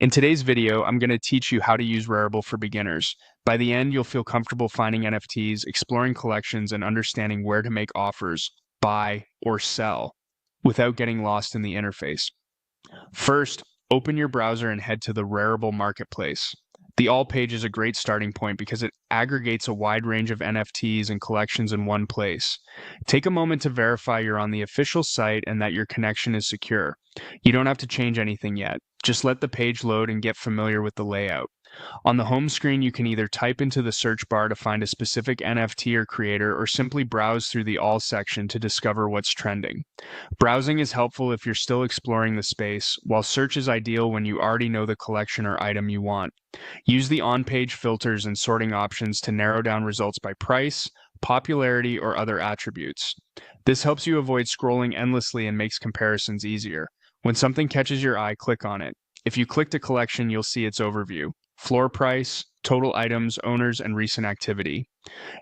In today's video, I'm going to teach you how to use Rarible for beginners. By the end, you'll feel comfortable finding NFTs, exploring collections, and understanding where to make offers, buy, or sell without getting lost in the interface. First, open your browser and head to the Rarible marketplace. The All page is a great starting point because it aggregates a wide range of NFTs and collections in one place. Take a moment to verify you're on the official site and that your connection is secure. You don't have to change anything yet. Just let the page load and get familiar with the layout. On the home screen, you can either type into the search bar to find a specific NFT or creator, or simply browse through the All section to discover what's trending. Browsing is helpful if you're still exploring the space, while search is ideal when you already know the collection or item you want. Use the on-page filters and sorting options to narrow down results by price, popularity, or other attributes. This helps you avoid scrolling endlessly and makes comparisons easier. When something catches your eye, click on it. If you clicked a collection, you'll see its overview, floor price, total items, owners, and recent activity.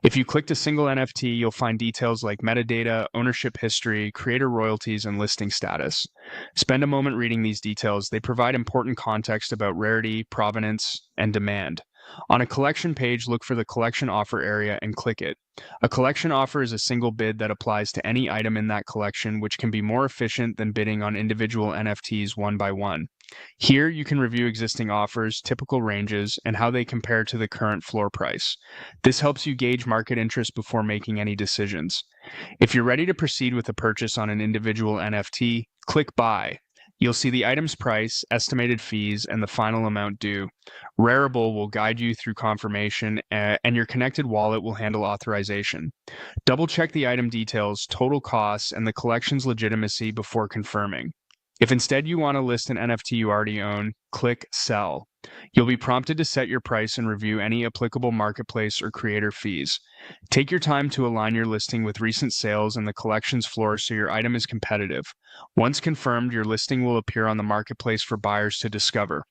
If you clicked a single NFT, you'll find details like metadata, ownership history, creator royalties, and listing status. Spend a moment reading these details. They provide important context about rarity, provenance, and demand. On a collection page, look for the collection offer area and click it. A collection offer is a single bid that applies to any item in that collection, which can be more efficient than bidding on individual NFTs one by one. Here, you can review existing offers, typical ranges, and how they compare to the current floor price. This helps you gauge market interest before making any decisions. If you're ready to proceed with a purchase on an individual NFT, click Buy. You'll see the item's price, estimated fees, and the final amount due. Rarible will guide you through confirmation, and your connected wallet will handle authorization. Double-check the item details, total costs, and the collection's legitimacy before confirming. If instead you want to list an NFT you already own, click Sell. You'll be prompted to set your price and review any applicable marketplace or creator fees. Take your time to align your listing with recent sales and the collection's floor so your item is competitive. Once confirmed, your listing will appear on the marketplace for buyers to discover.